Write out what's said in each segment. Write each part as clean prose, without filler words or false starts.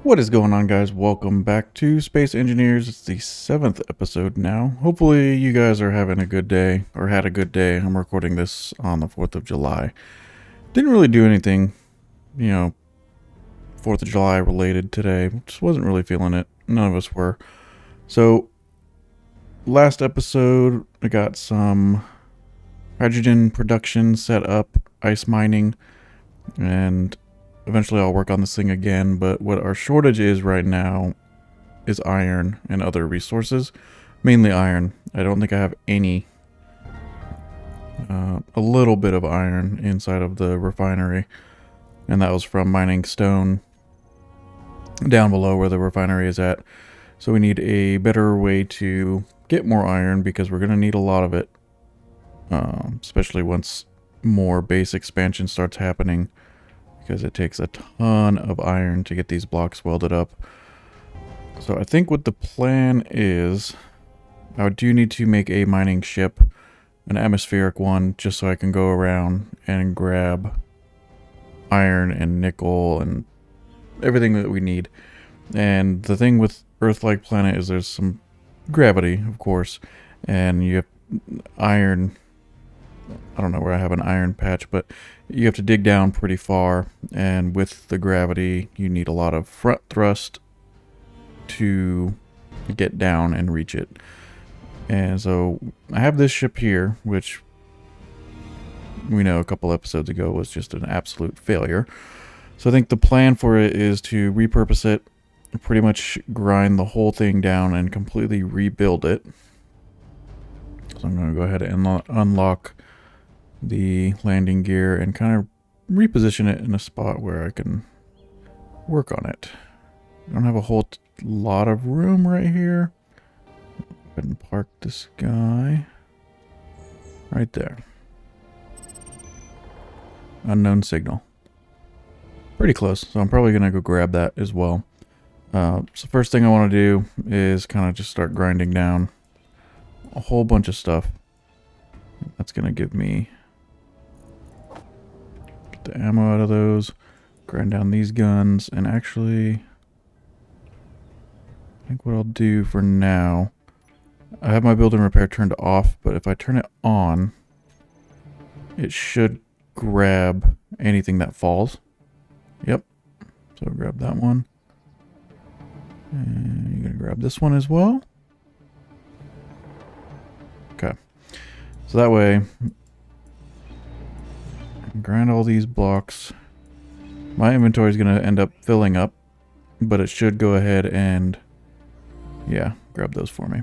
What is going on, guys? Welcome back to Space Engineers. It's the 7th episode now. Hopefully you guys are having a good day, or had a good day. I'm recording this on the 4th of July. Didn't really do anything, 4th of July related today. Just wasn't really feeling it. None of us were. So, last episode, I got some hydrogen production set up, ice mining, and eventually I'll work on this thing again, but what our shortage is right now is iron and other resources. Mainly iron. I don't think I have any. A little bit of iron inside of the refinery. And that was from mining stone down below where the refinery is at. So we need a better way to get more iron because we're going to need a lot of it. Especially once more base expansion starts happening. Because it takes a ton of iron to get these blocks welded up. So I think what the plan is, I do need to make a mining ship, an atmospheric one, just so I can go around and grab iron and nickel and everything that we need. And the thing with Earthlike planet is there's some gravity, of course, and you have iron. I don't know where I have an iron patch, but you have to dig down pretty far, and with the gravity you need a lot of front thrust to get down and reach it. And so I have this ship here, which we know a couple episodes ago was just an absolute failure. So I think the plan for it is to repurpose it, pretty much grind the whole thing down and completely rebuild it. So I'm going to go ahead and unlock the landing gear and kind of reposition it in a spot where I can work on it. I don't have a whole lot of room right here. Go ahead and park this guy right there. Unknown signal. Pretty close, so I'm probably gonna go grab that as well. So first thing I want to do is kind of just start grinding down a whole bunch of stuff. That's gonna give me the ammo out of those, grind down these guns, and actually I think what I'll do for now, I have my build and repair turned off, but if I turn it on, it should grab anything that falls. Yep, so grab that one, and you're gonna grab this one as well. Okay, so that way grind all these blocks. My inventory is going to end up filling up, but it should go ahead and, yeah, grab those for me.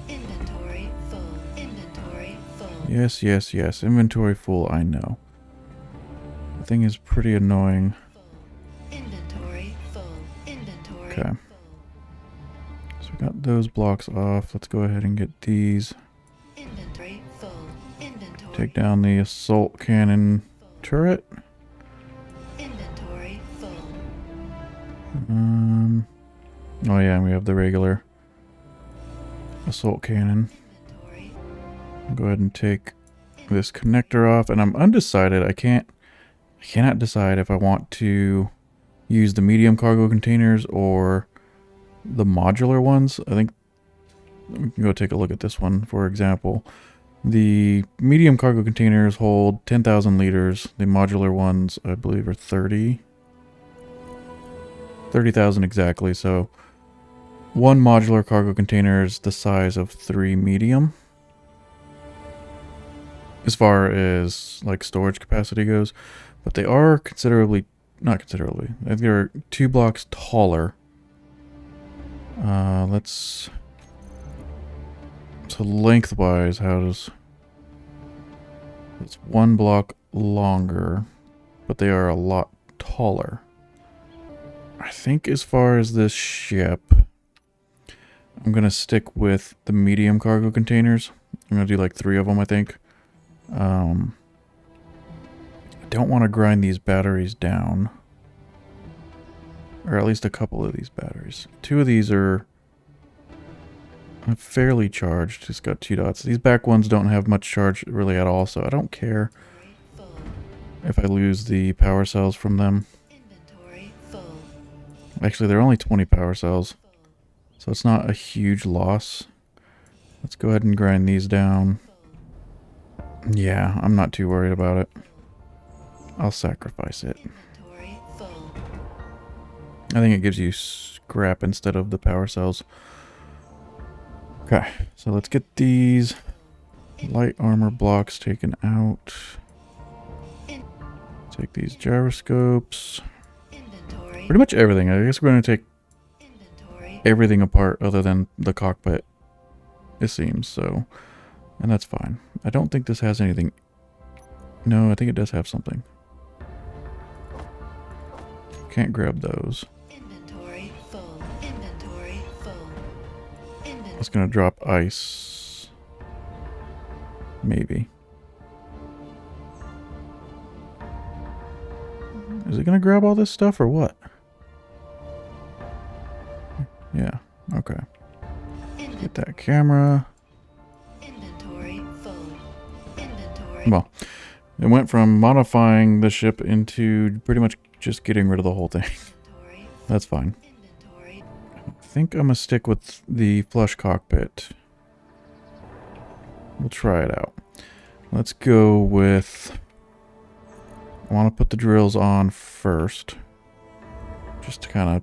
Inventory full. Inventory full. Yes, yes, yes. Inventory full, I know. The thing is pretty annoying. Inventory full. Inventory Okay. full. So we got those blocks off. Let's go ahead and get these. Inventory full. Inventory. Take down the assault cannon turret. Inventory full. Oh yeah, and we have the regular assault cannon. Inventory. Go ahead and take this connector off, and I'm undecided. I cannot decide if I want to use the medium cargo containers or the modular ones. I think we can go take a look at this one, for example. The medium cargo containers hold 10,000 liters. The modular ones, I believe, are 30,000 exactly. So one modular cargo container is the size of 3 medium. As far as like storage capacity goes, but they are considerably, not considerably, I think they're 2 blocks taller. So lengthwise, how does, it's 1 block longer, but they are a lot taller. I think as far as this ship, I'm going to stick with the medium cargo containers. I'm going to do like 3 of them, I think. I don't want to grind these batteries down. Or at least a couple of these batteries. 2 of these are fairly charged. It's got 2 dots. These back ones don't have much charge really at all, so I don't care if I lose the power cells from them. Inventory full. Actually, they're only 20 power cells, so it's not a huge loss. Let's go ahead and grind these down. Yeah, I'm not too worried about it. I'll sacrifice it. Inventory full. I think it gives you scrap instead of the power cells. Okay, so let's get these light armor blocks taken out. Take these gyroscopes. Inventory. Pretty much everything. I guess we're going to take Inventory. everything apart other than the cockpit, it seems, so. And that's fine. I don't think this has anything. No, I think it does have something. Can't grab those. Inventory full. Inventory full. It's going to drop ice. Maybe. Is it going to grab all this stuff or what? Yeah, okay. Get that camera. Inventory full. Inventory. Well, it went from modifying the ship into pretty much just getting rid of the whole thing. Inventory. That's fine. Inventory. I think I'm going to stick with the flush cockpit. We'll try it out. Let's go with... I want to put the drills on first. Just to kind of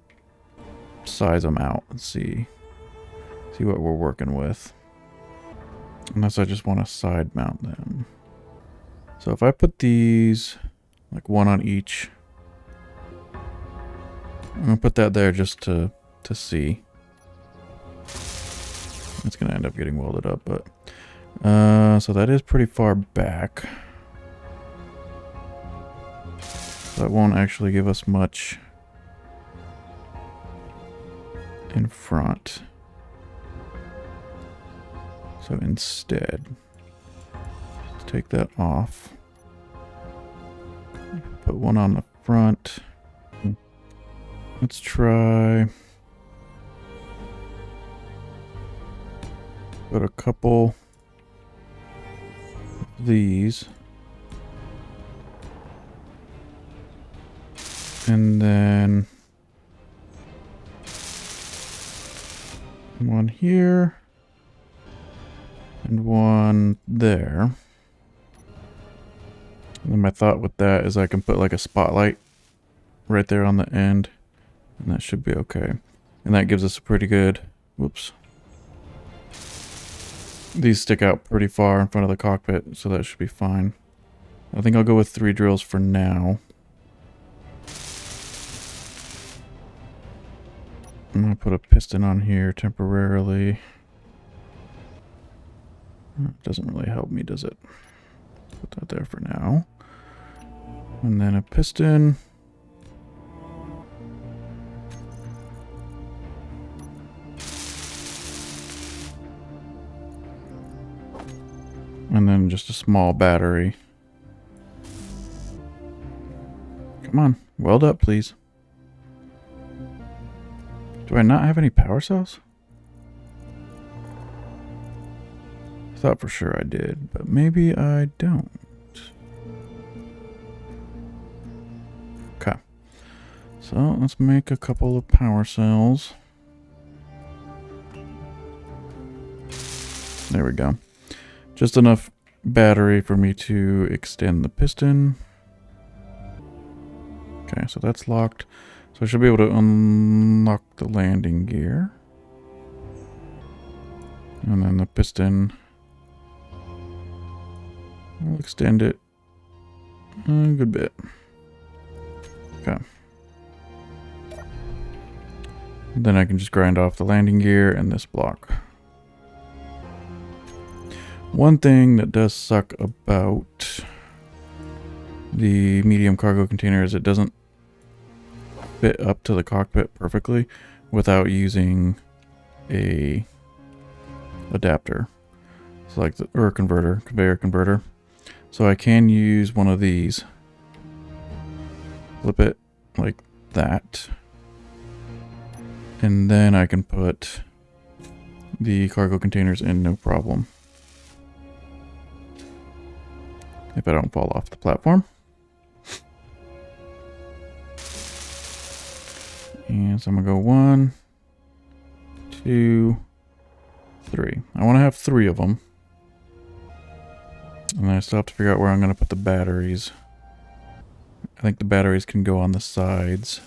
size them out and see what we're working with. Unless I just want to side mount them. So if I put these, like one on each, I'm going to put that there just to see. It's going to end up getting welded up, but... so that is pretty far back. That won't actually give us much in front. So instead, let's take that off. Put one on the front. Let's try... Put a couple of these. And then one here and one there. And then my thought with that is I can put like a spotlight right there on the end, and that should be okay. And that gives us a pretty good, whoops. These stick out pretty far in front of the cockpit, so that should be fine. I think I'll go with 3 drills for now. I'm going to put a piston on here temporarily. It doesn't really help me, does it? Put that there for now. And then a piston. And then just a small battery. Come on, weld up, please. Do I not have any power cells? I thought for sure I did, but maybe I don't. Okay. So let's make a couple of power cells. There we go. Just enough battery for me to extend the piston. Okay, so that's locked. So I should be able to unlock the landing gear. And then the piston. I'll extend it a good bit. Okay. Then I can just grind off the landing gear and this block. One thing that does suck about the medium cargo container is it doesn't fit up to the cockpit perfectly without using a adapter. It's like or a converter, conveyor converter. So I can use one of these. Flip it like that. And then I can put the cargo containers in no problem. If I don't fall off the platform. And so I'm gonna go 1, 2, 3. I want to have 3 of them. And I still have to figure out where I'm gonna put the batteries. I think the batteries can go on the sides.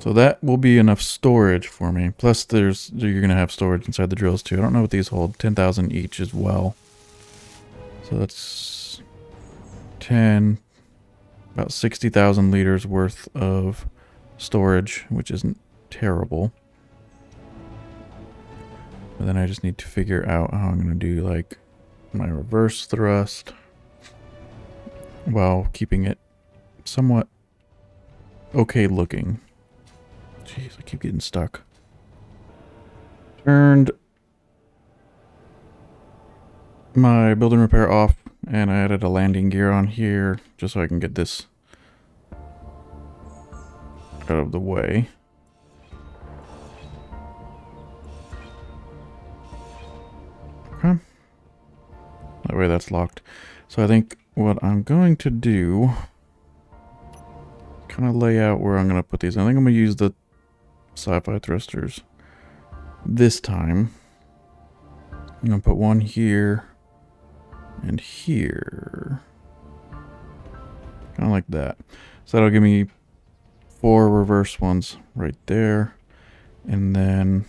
So that will be enough storage for me. Plus you're gonna have storage inside the drills too. I don't know what these hold. 10,000 each as well. So that's 10, about 60,000 liters worth of storage, which isn't terrible. But then I just need to figure out how I'm gonna do like my reverse thrust while keeping it somewhat okay looking. Jeez, I keep getting stuck. Turned my build and repair off, and I added a landing gear on here just so I can get this out of the way. Okay. That way that's locked. So I think what I'm going to do, kind of lay out where I'm going to put these. I think I'm going to use the sci-fi thrusters this time. I'm going to put one here and here. Kind of like that. So that'll give me 4 reverse ones right there. And then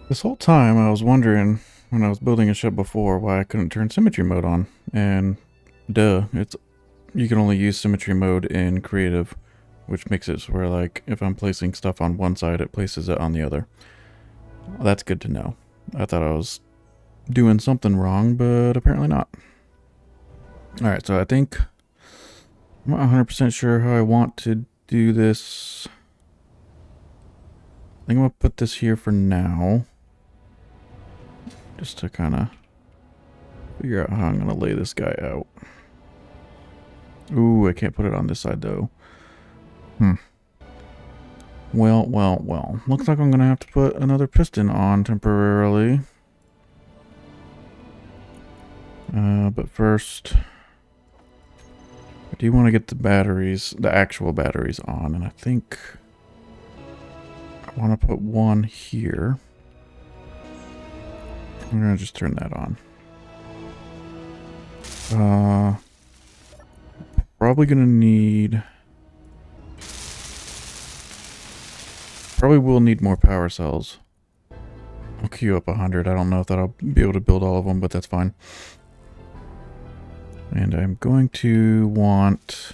this whole time I was wondering when I was building a ship before why I couldn't turn symmetry mode on. And duh, you can only use symmetry mode in creative, which makes it where like if I'm placing stuff on one side, it places it on the other. Well, that's good to know. I thought I was doing something wrong, but apparently not. Alright, so I think I'm not 100% sure how I want to do this. I think I'm going to put this here for now. Just to kind of figure out how I'm going to lay this guy out. Ooh, I can't put it on this side though. Well. Looks like I'm going to have to put another piston on temporarily. But first, I do want to get the batteries, the actual batteries on, and I think I want to put one here. I'm going to just turn that on. Probably going to need... Probably will need more power cells. I'll queue up 100. I don't know if that'll be able to build all of them, but that's fine. And I'm going to want...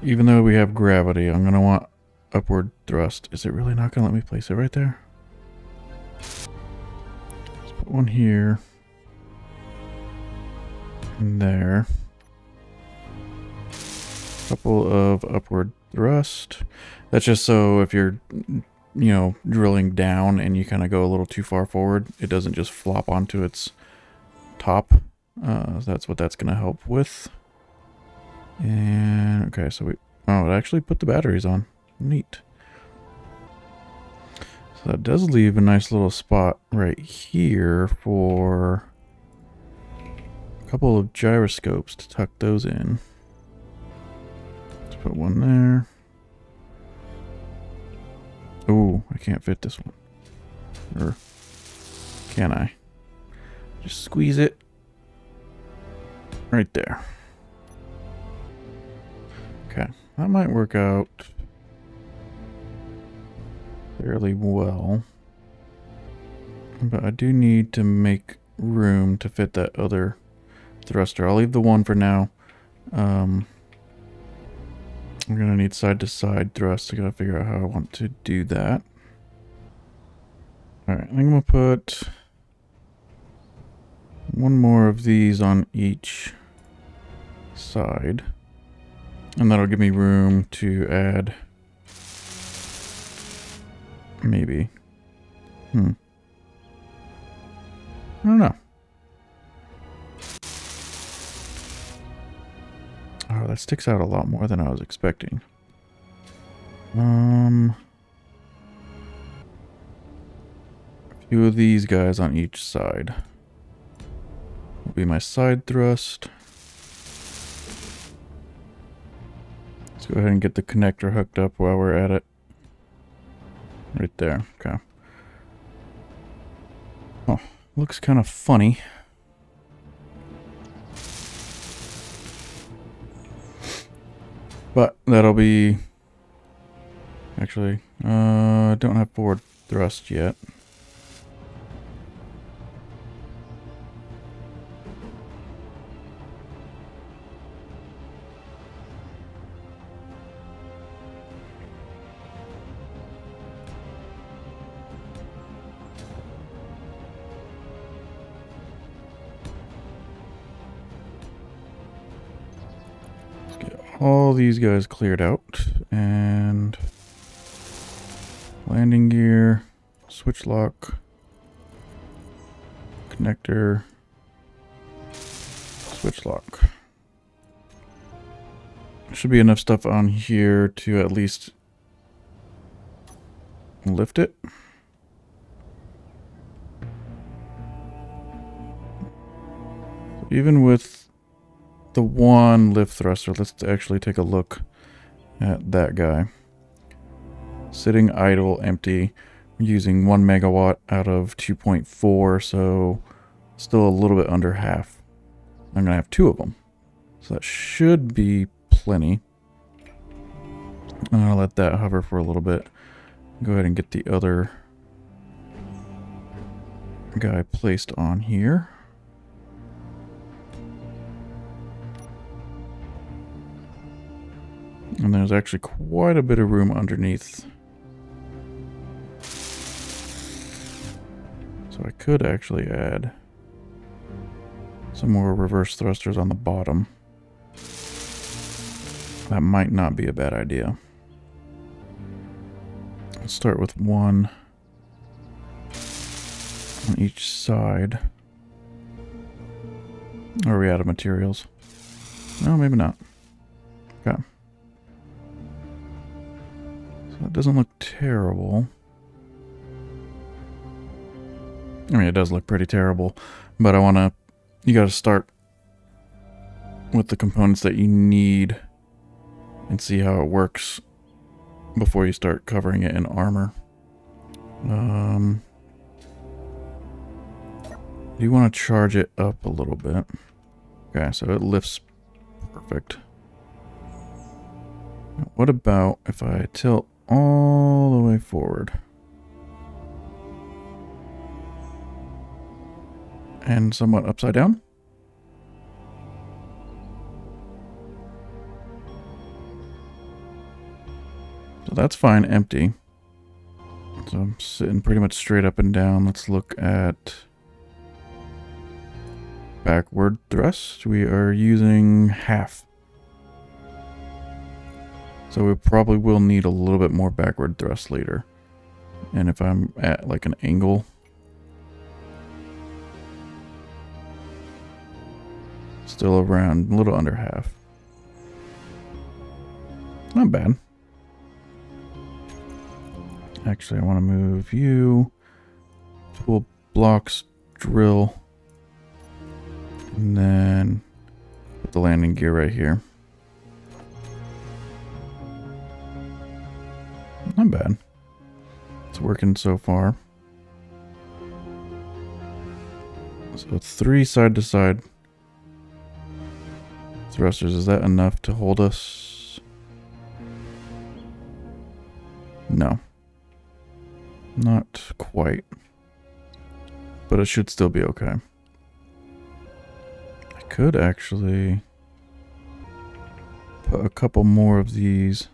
Even though we have gravity, I'm going to want upward thrust. Is it really not going to let me place it right there? Let's put one here. And there. Couple of upward thrust. That's just so if you're, drilling down and you kind of go a little too far forward, it doesn't just flop onto its top. That's what that's going to help with. And, okay, so it actually put the batteries on. Neat. So that does leave a nice little spot right here for a couple of gyroscopes to tuck those in. Let's put one there. Ooh, I can't fit this one. Or can I? Just squeeze it right there. Okay, that might work out fairly well. But I do need to make room to fit that other thruster. I'll leave the one for now. I'm going to need side-to-side thrust. I got to figure out how I want to do that. Alright, I'm going to put one more of these on each side. And that'll give me room to add... Maybe. I don't know. Oh, that sticks out a lot more than I was expecting. A few of these guys on each side will be my side thrust. Let's go ahead and get the connector hooked up while we're at it. Right there. Okay. Oh, looks kind of funny. But that'll be... Actually, I don't have forward thrust yet. All these guys cleared out, and landing gear, switch lock, connector, switch lock. Should be enough stuff on here to at least lift it. Even with the one lift thruster, let's actually take a look at that guy. Sitting idle, empty, using 1 megawatt out of 2.4, so still a little bit under half. I'm gonna have 2 of them, so that should be plenty. I'm gonna let that hover for a little bit. Go ahead and get the other guy placed on here. And there's actually quite a bit of room underneath. So I could actually add some more reverse thrusters on the bottom. That might not be a bad idea. Let's start with 1 on each side. Are we out of materials? No, maybe not. Okay. That doesn't look terrible. I mean, it does look pretty terrible, but you gotta start with the components that you need and see how it works before you start covering it in armor. Do you want to charge it up a little bit? Okay, so it lifts perfect. What about if I tilt all the way forward? And somewhat upside down? So that's fine, empty. So I'm sitting pretty much straight up and down. Let's look at backward thrust. We are using half. So we probably will need a little bit more backward thrust later. And if I'm at like an angle, still around a little under half. Not bad. Actually, I want to move you. Tool blocks, drill. And then put the landing gear right here. Not bad. It's working so far. So 3 side-to-side thrusters. Is that enough to hold us? No. Not quite. But it should still be okay. I could actually put a couple more of these.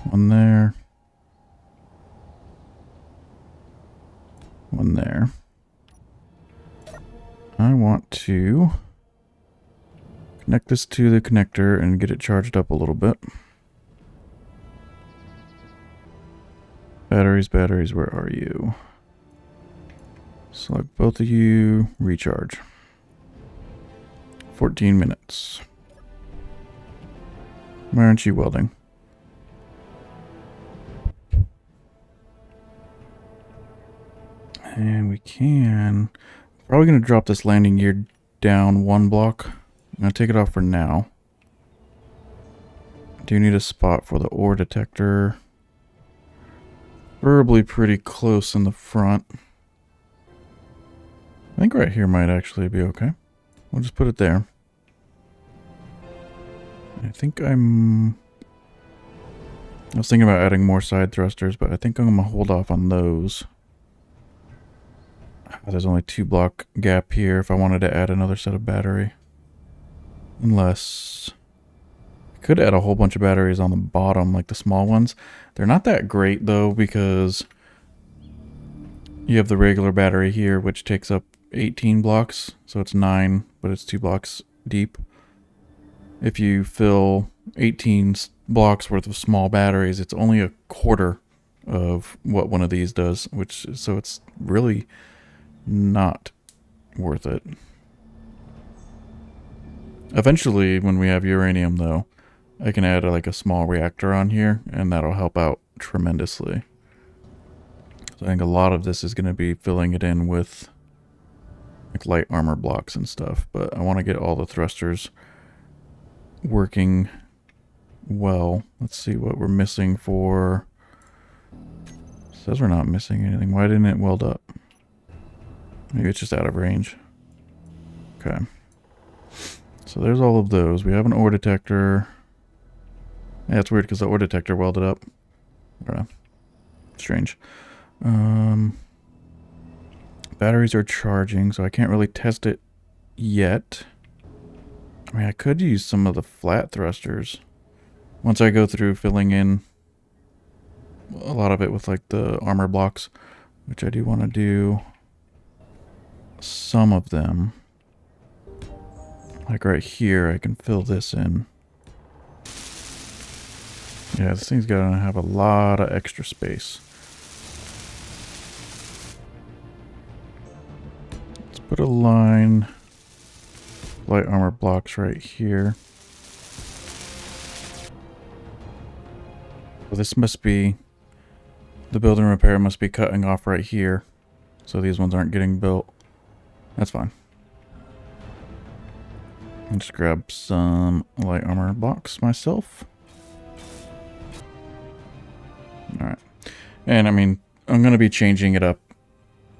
One there. One there. I want to connect this to the connector and get it charged up a little bit. Batteries, batteries, where are you? Select both of you, recharge. 14 minutes. Why aren't you welding? And we can... Probably going to drop this landing gear down 1 block. I'm going to take it off for now. Do need a spot for the ore detector. Preferably pretty close in the front. I think right here might actually be okay. We'll just put it there. I think I was thinking about adding more side thrusters, but I think I'm going to hold off on those. There's only 2 block gap here if I wanted to add another set of battery. Unless... I could add a whole bunch of batteries on the bottom, like the small ones. They're not that great, though, because you have the regular battery here, which takes up 18 blocks. So it's 9, but it's 2 blocks deep. If you fill 18 blocks worth of small batteries, it's only a quarter of what one of these does, so it's really not worth it. Eventually, when we have uranium, though, I can add like a small reactor on here, and that'll help out tremendously. So I think a lot of this is going to be filling it in with like light armor blocks and stuff, but I want to get all the thrusters working well. Let's see what we're missing for. It says we're not missing anything. Why didn't it weld up? Maybe it's just out of range. Okay. So there's all of those. We have an ore detector. Yeah, it's weird because the ore detector welded up. Strange. Batteries are charging, so I can't really test it yet. I mean, I could use some of the flat thrusters. Once I go through filling in a lot of it with like the armor blocks, which I do want to do some of them. Like right here, I can fill this in. Yeah, this thing's gonna have a lot of extra space. Let's put a line, light armor blocks right here. Well, this must be, the build and repair must be cutting off right here. So these ones aren't getting built. That's fine. I'll just grab some light armor blocks myself. Alright. And I mean, I'm going to be changing it up,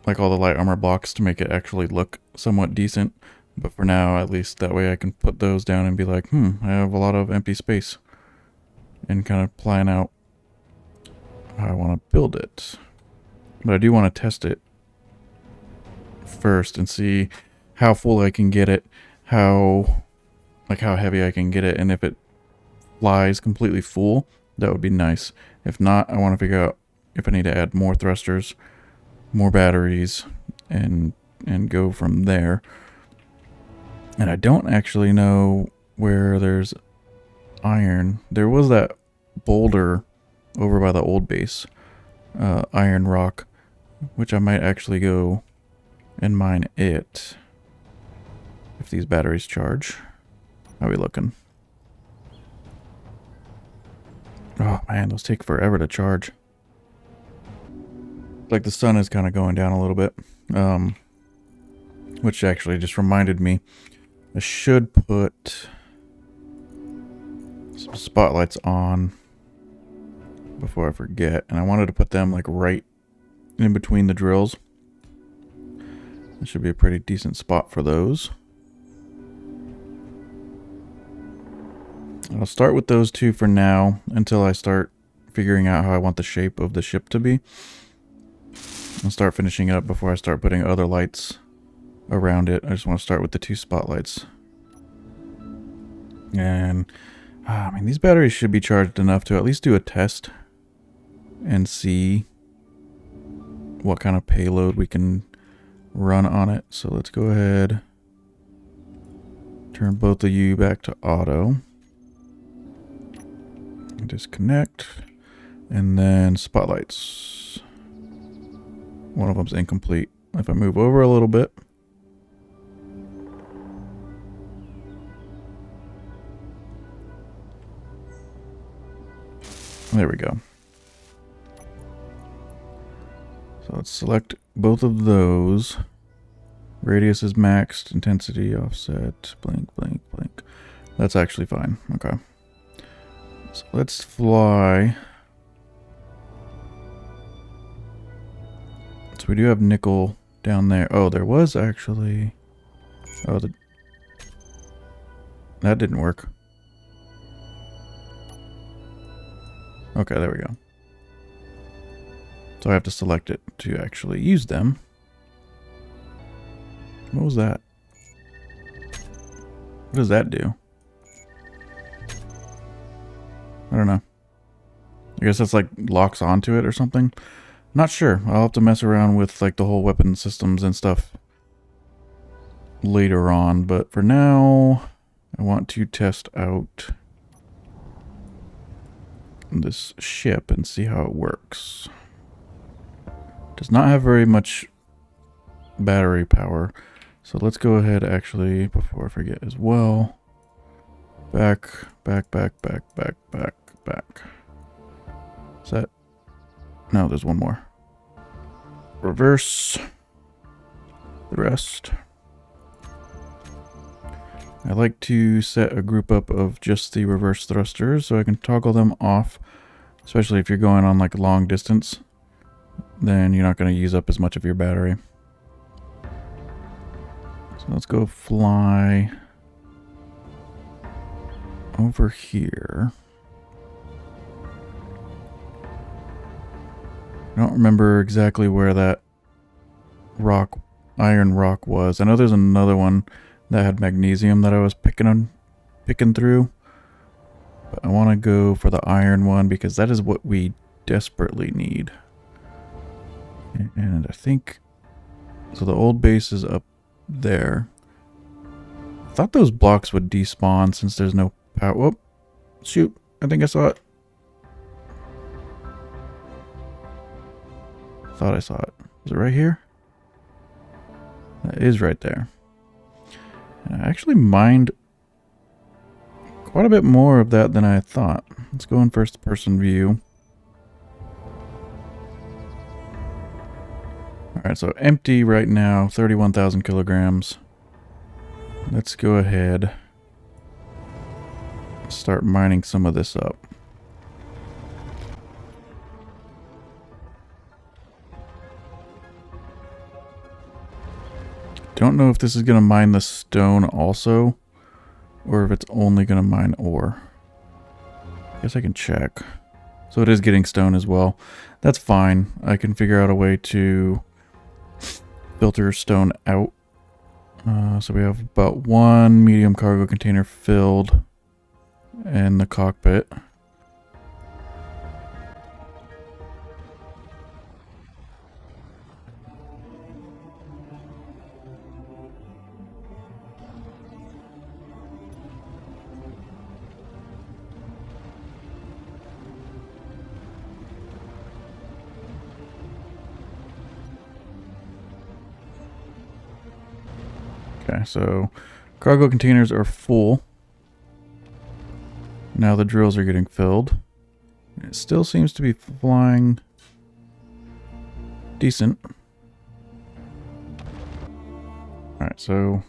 like all the light armor blocks, to make it actually look somewhat decent. But for now, at least that way I can put those down and be like, I have a lot of empty space. And kind of plan out how I want to build it. But I do want to test it first and see how full I can get it, how heavy I can get it, and if it flies completely full, that would be nice. If not, I want to figure out if I need to add more thrusters, more batteries, and go from there. And I don't actually know where there's iron. There was that boulder over by the old base, iron rock, which I might actually go and mine it if these batteries charge. How are we looking? Oh man, those take forever to charge. Like the sun is kind of going down a little bit, which actually just reminded me I should put some spotlights on before I forget, and I wanted to put them like right in between the drills. That should be a pretty decent spot for those. I'll start with those two for now until I start figuring out how I want the shape of the ship to be. I'll start finishing it up before I start putting other lights around it. I just want to start with the 2 spotlights. And I mean, these batteries should be charged enough to at least do a test and see what kind of payload we can run on it. So let's go ahead, turn both of you back to auto. Disconnect, and then spotlights. One of them's incomplete. If I move over a little bit, there we go. So let's select both of those. Radius is maxed, intensity offset, blink, blink, blink. That's actually fine. Okay. So let's fly. So we do have nickel down there. Oh, there was actually... Oh, that didn't work. Okay, there we go. So I have to select it to actually use them. What was that? What does that do? I don't know. I guess that's like locks onto it or something. Not sure. I'll have to mess around with like the whole weapon systems and stuff later on. But for now, I want to test out this ship and see how it works. Does not have very much battery power. So let's go ahead actually, before I forget as well. Back. Is that? No, there's one more. Reverse. The rest. I like to set a group up of just the reverse thrusters so I can toggle them off, especially if you're going on like long distance. Then you're not going to use up as much of your battery. So let's go fly over here. I don't remember exactly where that iron rock was. I know there's another one that had magnesium that I was picking through. But I want to go for the iron one because that is what we desperately need. And I think... So the old base is up there. I thought those blocks would despawn since there's no power. Whoop. Shoot. I think I saw it. Thought I saw it. Is it right here? That is right there. And I actually mined quite a bit more of that than I thought. Let's go in first person view. Alright, so empty right now, 31,000 kilograms. Let's go ahead and start mining some of this up. Don't know if this is going to mine the stone also, or if it's only going to mine ore. Guess I can check. So it is getting stone as well. That's fine. I can figure out a way to filter stone out. So we have about one medium cargo container filled in the cockpit. Okay, so cargo containers are full. Now the drills are getting filled. It still seems to be flying decent. Alright, so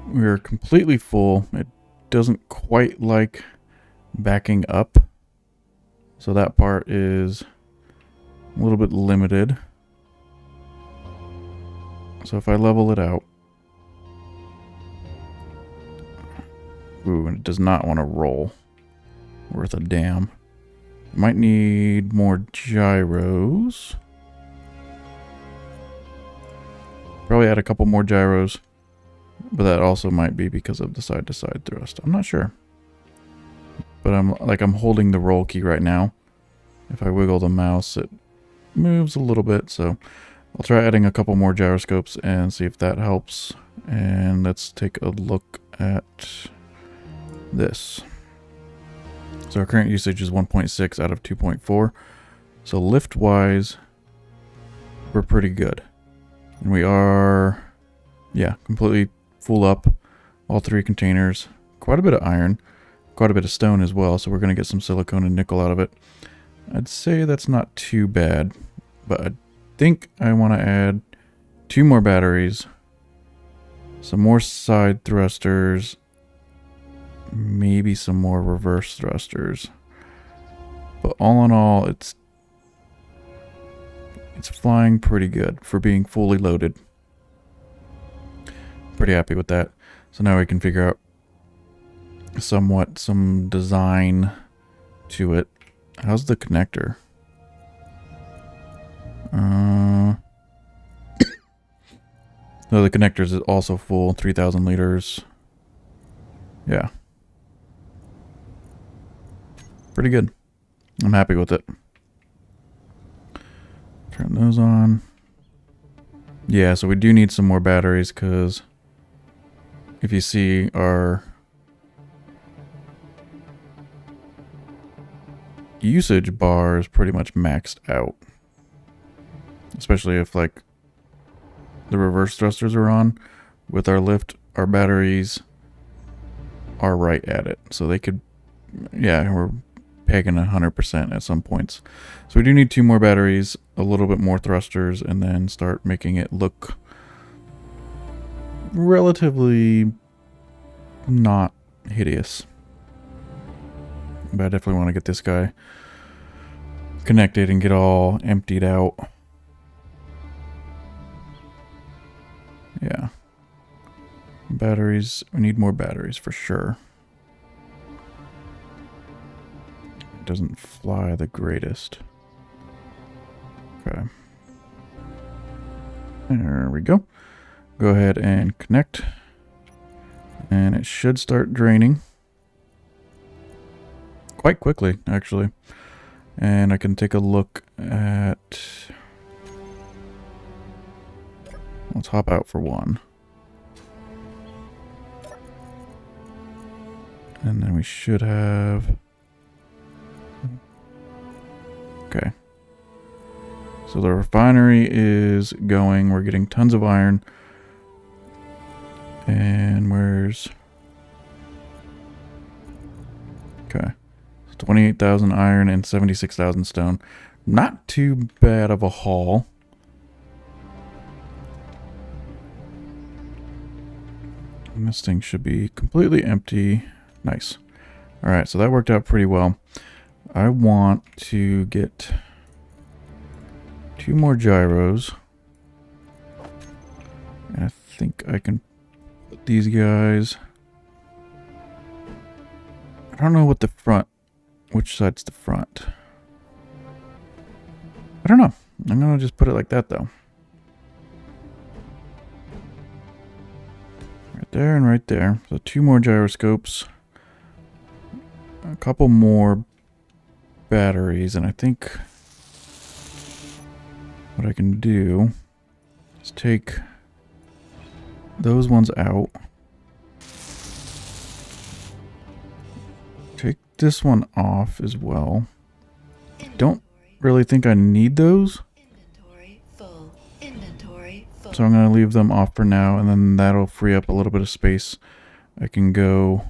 we're completely full. It doesn't quite like backing up. So that part is a little bit limited. So if I level it out. Ooh, and it does not want to roll. Worth a damn. Might need more gyros. Probably add a couple more gyros. But that also might be because of the side-to-side thrust. I'm not sure. But I'm holding the roll key right now. If I wiggle the mouse, it moves a little bit. So I'll try adding a couple more gyroscopes and see if that helps. And let's take a look at this. So our current usage is 1.6 out of 2.4. So lift wise, we're pretty good. And we are, yeah, completely full up. All three containers. Quite a bit of iron. Quite a bit of stone as well. So we're going to get some silicone and nickel out of it. I'd say that's not too bad. But I think I want to add 2 more batteries. Some more side thrusters. maybe some more reverse thrusters. But all in all, it's flying pretty good for being fully loaded. Pretty happy with that. So now we can figure out some design to it. How's the connector? No, the connectors is also full, 3,000 liters. Yeah. Pretty good. I'm happy with it. Turn those on. Yeah, so we do need some more batteries because if you see our usage bar is pretty much maxed out. Especially if like the reverse thrusters are on. With our lift, our batteries are right at it. So they could, yeah, we're pegging 100% at some points. So we do need 2 more batteries, a little bit more thrusters, and then start making it look relatively not hideous. But I definitely want to get this guy connected and get all emptied out. Yeah. Batteries. We need more batteries for sure. It doesn't fly the greatest. Okay. There we go. Go ahead and connect. And it should start draining. Quite quickly, actually. And I can take a look at... Let's hop out for one. And then we should have... Okay. So the refinery is going. We're getting tons of iron. And where's... Okay. 28,000 iron and 76,000 stone. Not too bad of a haul. And this thing should be completely empty. Nice. Alright, so that worked out pretty well. I want to get 2 more gyros. And I think I can put these guys... I don't know what the front... Which side's the front? I don't know. I'm gonna just put it like that, though. Right there and right there. So 2 more gyroscopes. A couple more batteries, and I think what I can do is take those ones out. Take this one off as well. Don't really think I need those. Inventory full. Inventory full. So I'm going to leave them off for now, and then that'll free up a little bit of space. I can go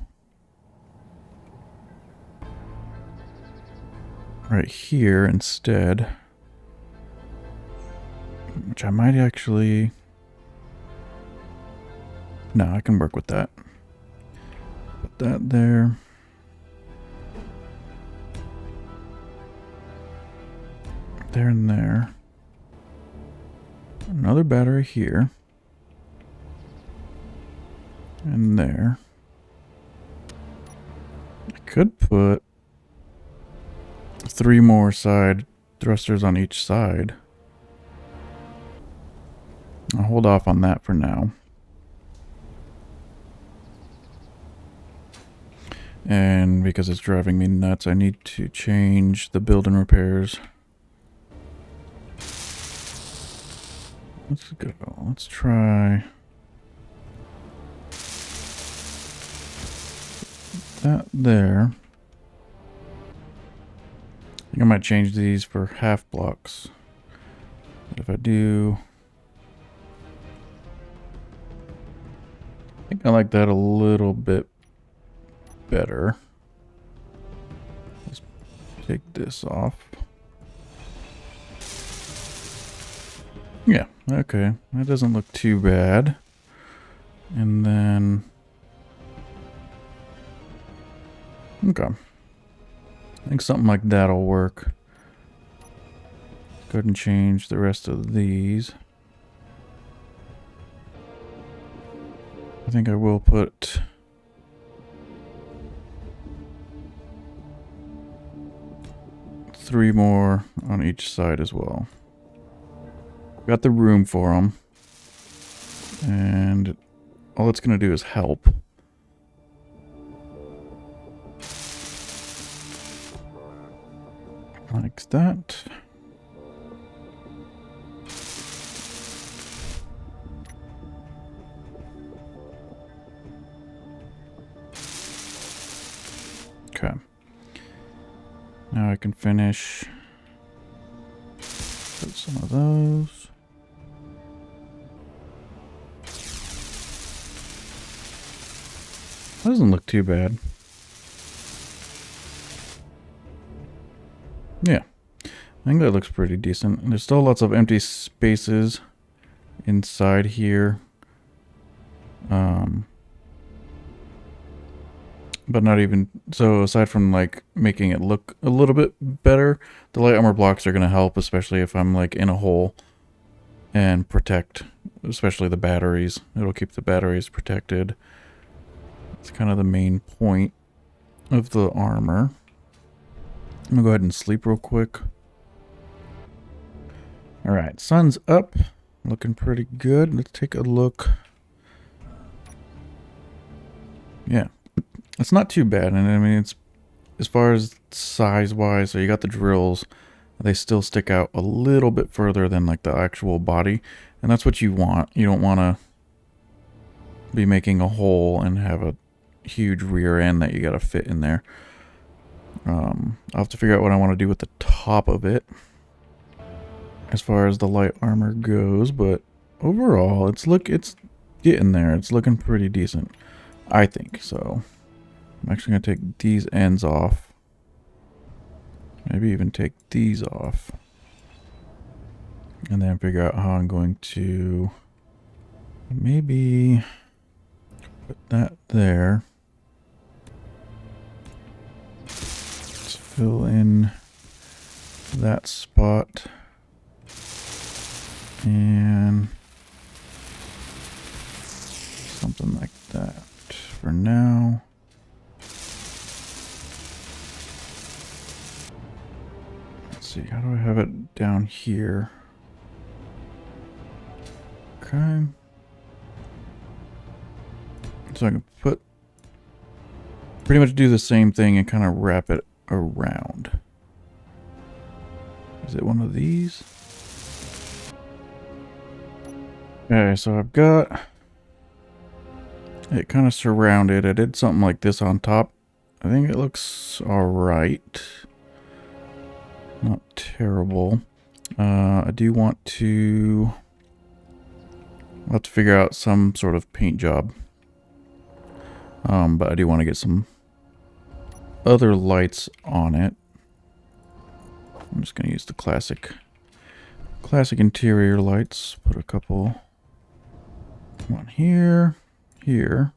right here instead. Which I might actually... No, I can work with that. Put that there. There and there. Another battery here. And there. I could put 3 more side thrusters on each side. I'll hold off on that for now. And because it's driving me nuts, I need to change the build and repairs. Let's go. Let's try that there. I think I might change these for half blocks. But if I do... I think I like that a little bit better. Let's take this off. Yeah, okay. That doesn't look too bad. And then Okay. I think something like that'll work. Go ahead and change the rest of these. I think I will put three more on each side as well. Got the room for them. And all it's going to do is help. Like that. Okay. Now I can finish. Put some of those. That doesn't look too bad. Yeah. I think that looks pretty decent. And there's still lots of empty spaces inside here. But not even so. Aside from like making it look a little bit better, the light armor blocks are going to help, especially if I'm like in a hole, and protect, especially the batteries. It'll keep the batteries protected. It's kind of the main point of the armor. I'm gonna go ahead and sleep real quick. All right, sun's up, looking pretty good. Let's take a look. Yeah. It's not too bad, and I mean, it's as far as size-wise, so you got the drills, they still stick out a little bit further than like the actual body, and that's what you want. You don't want to be making a hole and have a huge rear end that you got to fit in there. I'll have to figure out what I want to do with the top of it as far as the light armor goes, but overall, it's getting there. It's looking pretty decent, I think, so. I'm actually going to take these ends off. Maybe even take these off. And then figure out how I'm going to maybe put that there. Let's fill in that spot. And something like that for now. See, how do I have it down here? Okay. So I can pretty much do the same thing and kind of wrap it around. Is it one of these? Okay, so I've got it kind of surrounded. I did something like this on top. I think it looks alright. Not terrible. I do want to... I'll have to figure out some sort of paint job. But I do want to get some other lights on it. I'm just going to use the classic interior lights. Put a couple... One here. Here.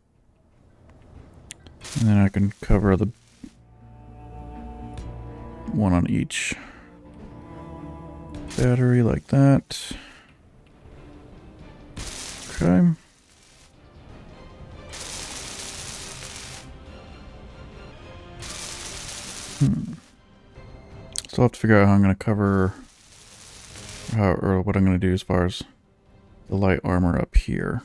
And then I can cover the... one on each battery like that. Okay. So I'll have to figure out how I'm going to cover or what I'm going to do as far as the light armor up here.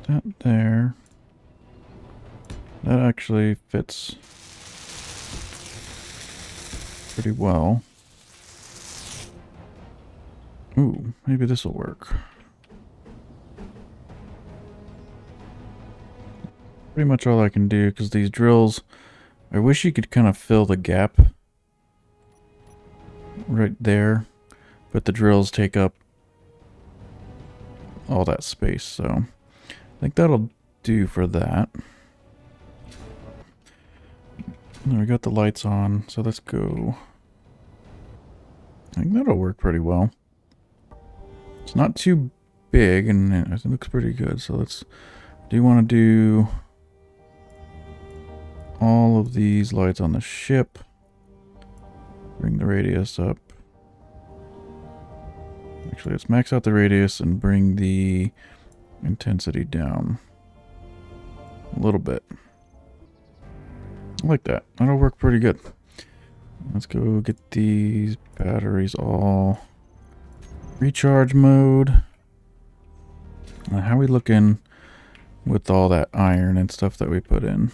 That there. That actually fits pretty well. Ooh, maybe this will work. Pretty much all I can do, because these drills, I wish you could kind of fill the gap right there, but the drills take up all that space, so I think that'll do for that. Now we got the lights on, so let's go. I think that'll work pretty well. It's not too big, and it looks pretty good. So let's. Do you want to do all of these lights on the ship. Bring the radius up. Actually, let's max out the radius and bring the intensity down a little bit. I like that. That'll work pretty good. Let's go get these batteries all recharge mode. How are we looking with all that iron and stuff that we put in?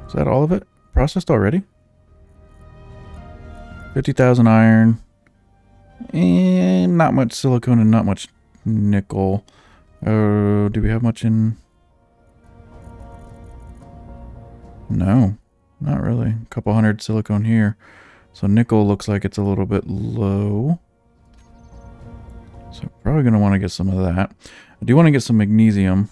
Is that all of it? Processed already? 50,000 iron. And not much silicone and not much nickel. Oh, do we have much in? No, not really. A couple hundred silicone here. So nickel looks like it's a little bit low. So probably going to want to get some of that. I do want to get some magnesium.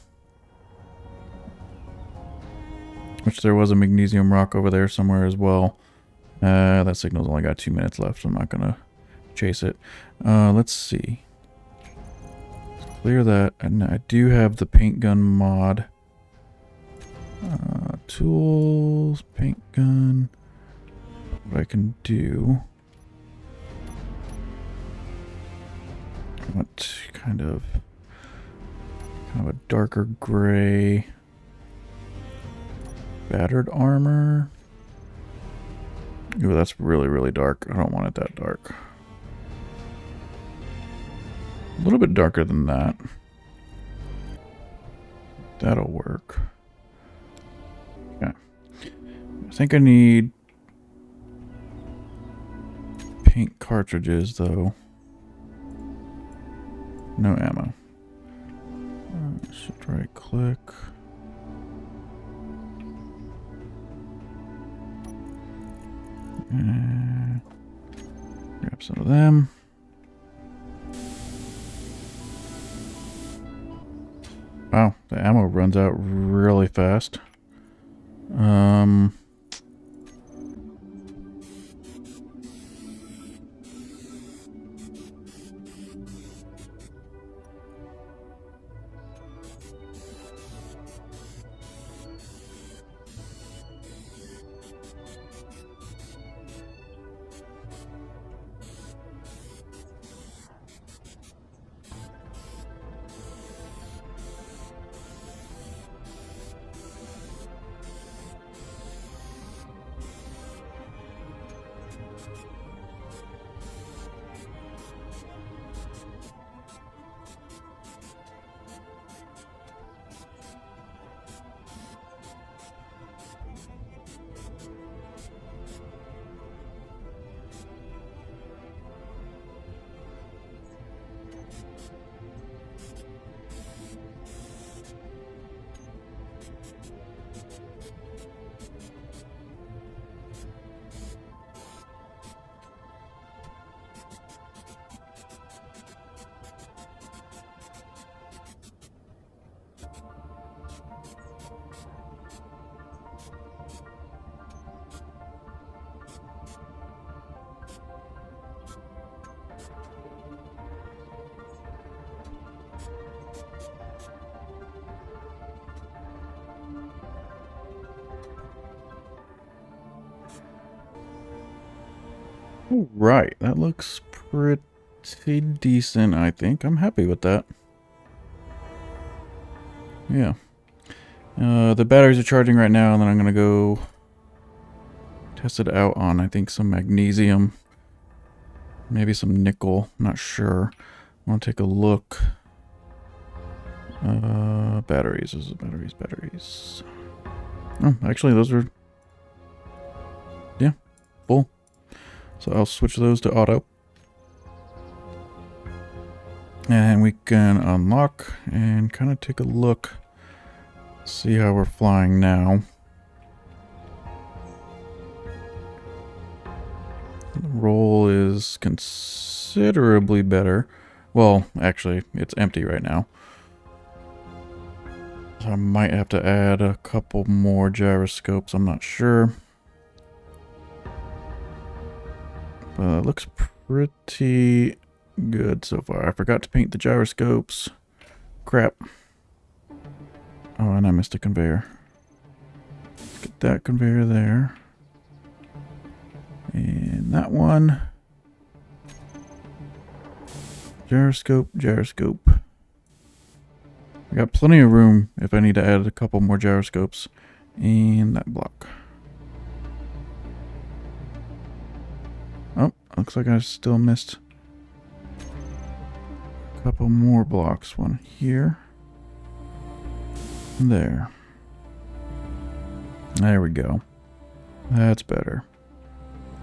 Which there was a magnesium rock over there somewhere as well. That signal's only got 2 minutes left, so I'm not going to chase it. Let's see. Let's clear that. And I do have the paint gun mod. Tools, paint gun. What I can do. I want kind of a darker gray. Battered armor. Ooh, that's really, really dark. I don't want it that dark. A little bit darker than that. That'll work. Okay. I think I need paint cartridges, though. No ammo. Shift right click. Grab some of them. Wow, the ammo runs out really fast. Right, that looks pretty decent, I think. I'm happy with that. Yeah. The batteries are charging right now, and then I'm going to go test it out on, I think, some magnesium. Maybe some nickel. Not sure. I want to take a look. Batteries. This is batteries. Oh, actually, those are... Yeah, full. So I'll switch those to auto. And we can unlock and kind of take a look. See how we're flying now. The roll is considerably better. Well, actually, it's empty right now. So I might have to add a couple more gyroscopes. I'm not sure. It looks pretty good so far. I forgot to paint the gyroscopes. Crap. Oh, and I missed a conveyor. that conveyor there. And that one. Gyroscope, gyroscope. I got plenty of room if I need to add a couple more gyroscopes. And that block. Oh, looks like I still missed a couple more blocks. One here. And there. There we go. That's better.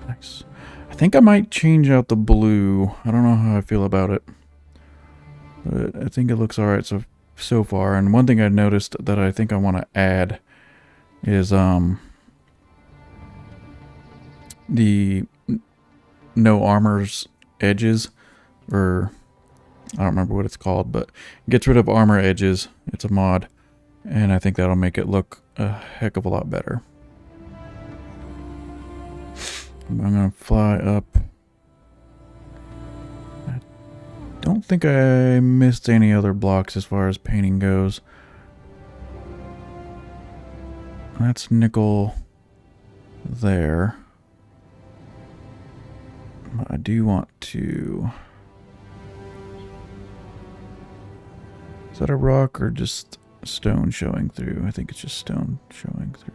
Nice. I think I might change out the blue. I don't know how I feel about it. But I think it looks alright so far. And one thing I noticed that I think I want to add is the no armor's edges, or I don't remember what it's called, but it gets rid of armor edges. It's a mod, and I think that'll make it look a heck of a lot better. I'm gonna fly up. I don't think I missed any other blocks as far as painting goes. That's nickel there. But I do want to... Is that a rock or just stone showing through? I think it's just stone showing through.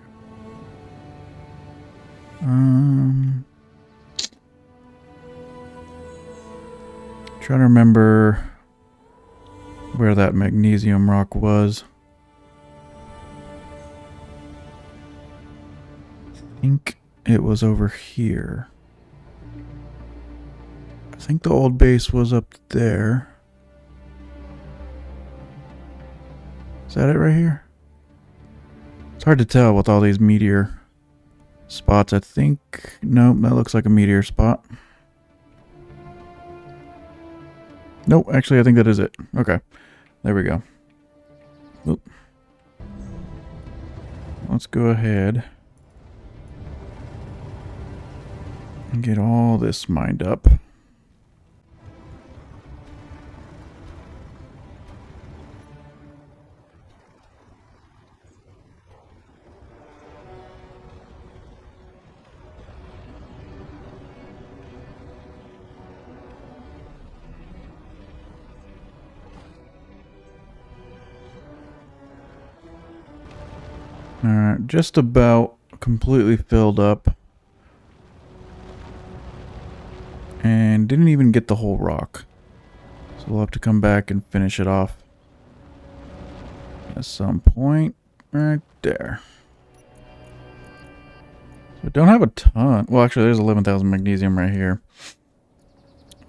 Trying to remember where that magnesium rock was. I think it was over here. I think the old base was up there. Is that it right here? It's hard to tell with all these meteor spots. I think... Nope, that looks like a meteor spot. Nope, actually I think that is it. Okay, there we go. Oop. Let's go ahead and get all this mined up. Alright, just about completely filled up. And didn't even get the whole rock. So we'll have to come back and finish it off at some point. Right there. So I don't have a ton. Well, actually, there's 11,000 magnesium right here.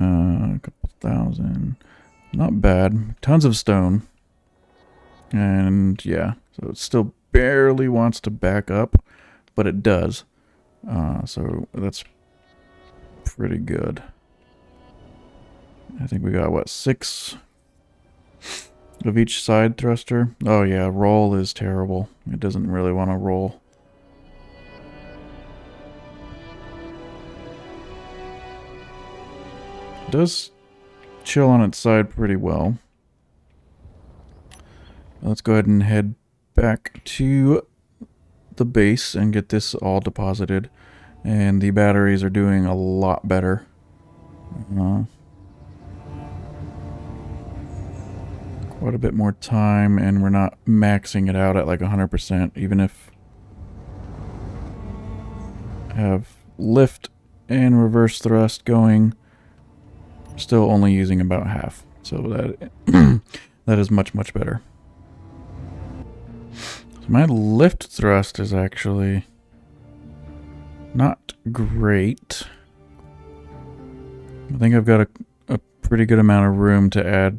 A couple thousand. Not bad. Tons of stone. And yeah, so it still barely wants to back up, but it does. So that's pretty good. I think we got, what, 6 of each side thruster? Oh yeah, roll is terrible. It doesn't really want to roll. It does chill on its side pretty well. Let's go ahead and head back to the base and get this all deposited. And the batteries are doing a lot better. Quite a bit more time, and we're not maxing it out at like 100%, even if I have lift and reverse thrust going, still only using about half. So that that is much, much better. So my lift thrust is actually not great. I think I've got a pretty good amount of room to add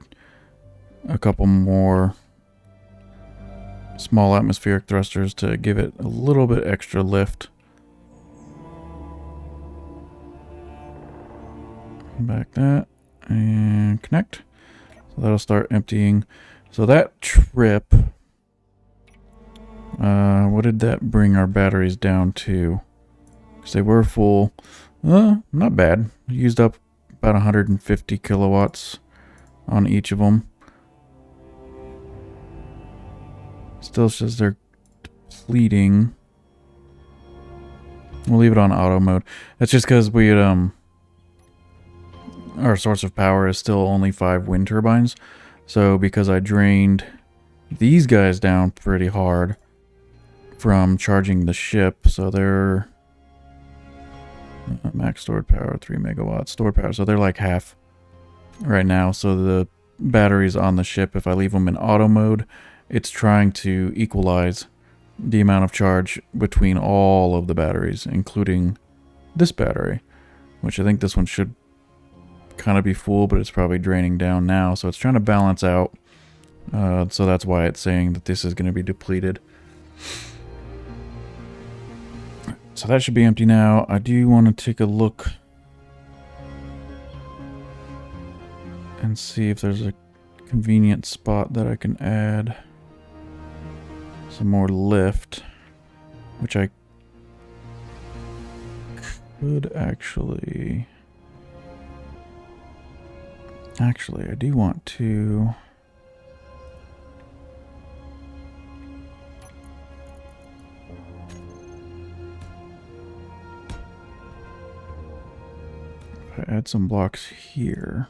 a couple more small atmospheric thrusters to give it a little bit extra lift. Back that and connect. So that'll start emptying. So that trip, what did that bring our batteries down to? Because they were full. Not bad. Used up about 150 kilowatts on each of them. Still says they're depleting. We'll leave it on auto mode. That's just because we our source of power is still only 5 wind turbines. So because I drained these guys down pretty hard from charging the ship, so they're max stored power 3 megawatts stored power, so they're like half right now. So the batteries on the ship, if I leave them in auto mode, it's trying to equalize the amount of charge between all of the batteries, including this battery, which I think this one should kind of be full, but it's probably draining down now, so it's trying to balance out. So that's why it's saying that this is going to be depleted. So that should be empty now. I do want to take a look and see if there's a convenient spot that I can add some more lift, which I could actually... Actually, I do want to... If I add some blocks here...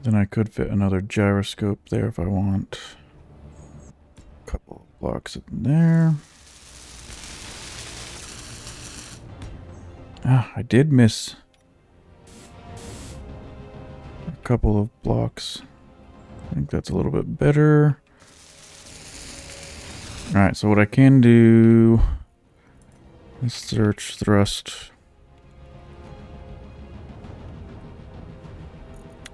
Then I could fit another gyroscope there if I want. A couple of blocks in there. Ah, I did miss a couple of blocks. I think that's a little bit better. Alright, so what I can do is search thrust.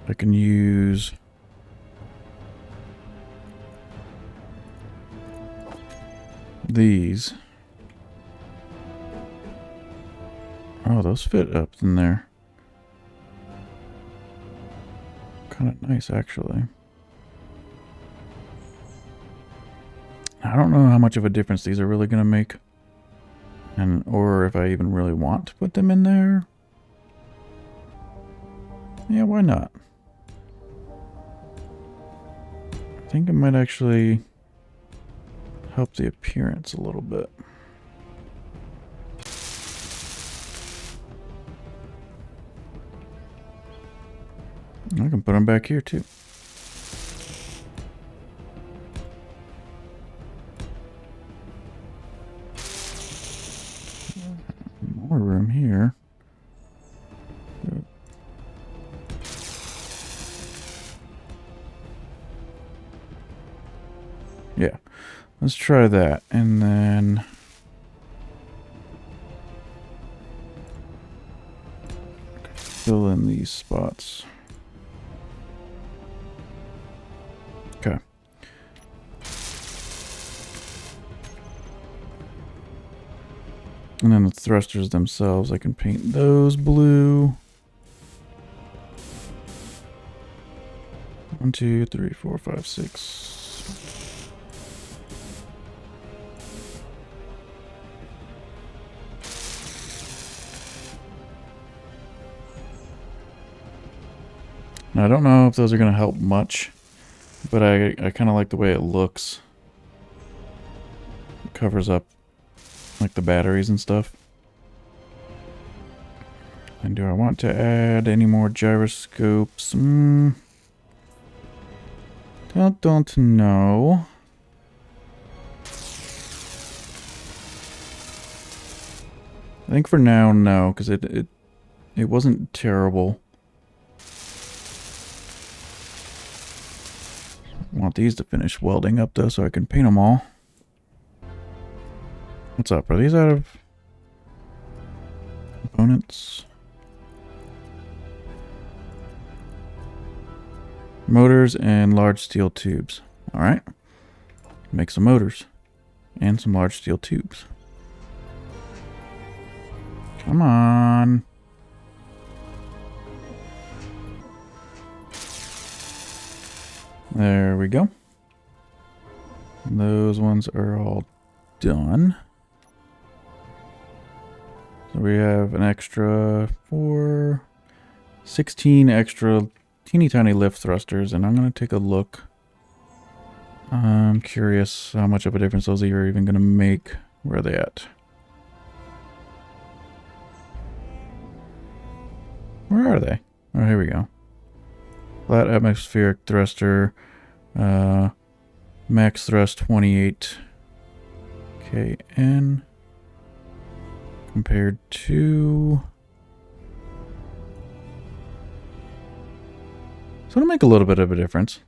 I can use these. Oh, those fit up in there. Kind of nice, actually. I don't know how much of a difference these are really going to make. Or if I even really want to put them in there. Yeah, why not? I think it might actually help the appearance a little bit. I can put them back here too. More room here. Yeah, let's try that, and then fill in these spots. Okay. And then the thrusters themselves, I can paint those blue. 1, 2, 3, 4, 5, 6. Now, I don't know if those are going to help much, but I kind of like the way it looks. It covers up like the batteries and stuff. And do I want to add any more gyroscopes? Don't know. I think for now, no, because it wasn't terrible. I want these to finish welding up though, so I can paint them all. What's up? Are these out of components? Motors and large steel tubes. Alright. Make some motors. And some large steel tubes. Come on. There we go. Those ones are all done. So we have an extra 4, 16 extra teeny tiny lift thrusters, and I'm going to take a look. I'm curious how much of a difference those are even going to make. Where are they at? Where are they? Oh, here we go. Flat atmospheric thruster. Max thrust 28 kN. Compared to... So it'll make a little bit of a difference.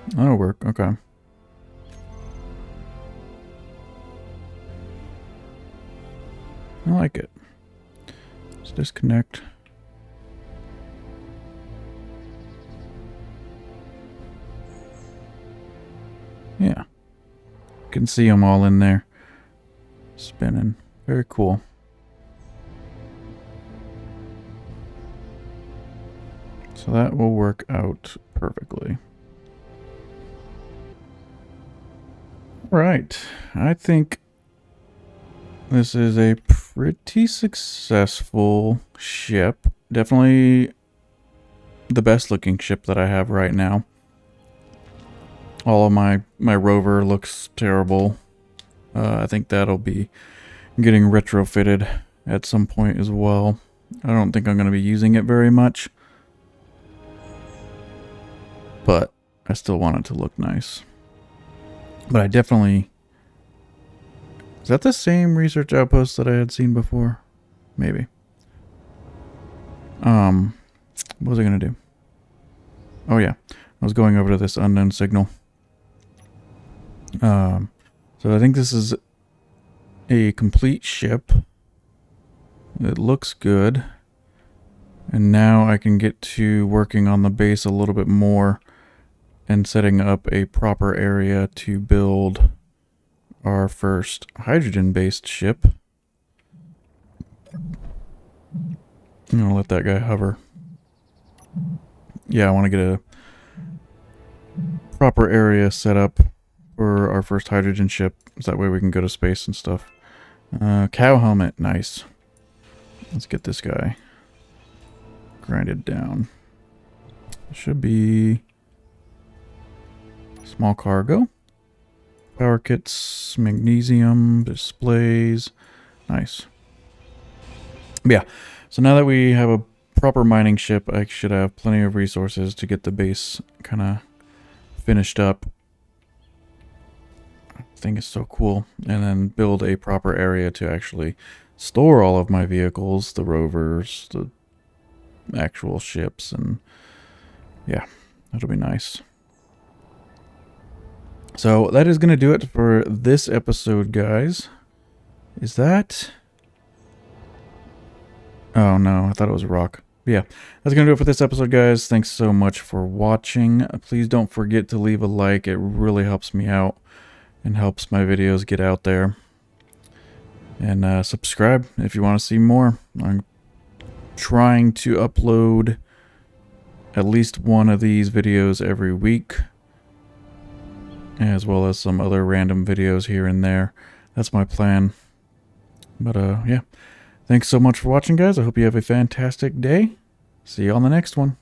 That'll work, okay. I like it. Let's disconnect. Yeah. You can see them all in there. Spinning. Very cool. So that will work out perfectly. Right. I think this is a pretty successful ship. Definitely the best looking ship that I have right now. All of my rover looks terrible. I think that'll be getting retrofitted at some point as well. I don't think I'm going to be using it very much. But I still want it to look nice. But I definitely... Is that the same research outpost that I had seen before? Maybe. What was I going to do? Oh yeah. I was going over to this unknown signal. So I think this is a complete ship. It looks good. And now I can get to working on the base a little bit more and setting up a proper area to build our first hydrogen-based ship. I'm going to let that guy hover. Yeah, I want to get a proper area set up for our first hydrogen ship. So that way we can go to space and stuff. Cow helmet, nice. Let's get this guy grinded down. Should be small cargo. Power kits, magnesium, displays. Nice. Yeah, so now that we have a proper mining ship, I should have plenty of resources to get the base kind of finished up. I think it's so cool. And then build a proper area to actually store all of my vehicles, the rovers, the actual ships, and yeah, that'll be nice. So that is going to do it for this episode, guys. Is that... Oh no, I thought it was a rock. But yeah, that's going to do it for this episode, guys. Thanks so much for watching. Please don't forget to leave a like. It really helps me out and helps my videos get out there. And subscribe if you want to see more. I'm trying to upload at least one of these videos every week, as well as some other random videos here and there. That's my plan. But yeah, thanks so much for watching, guys. I hope you have a fantastic day. See you on the next one.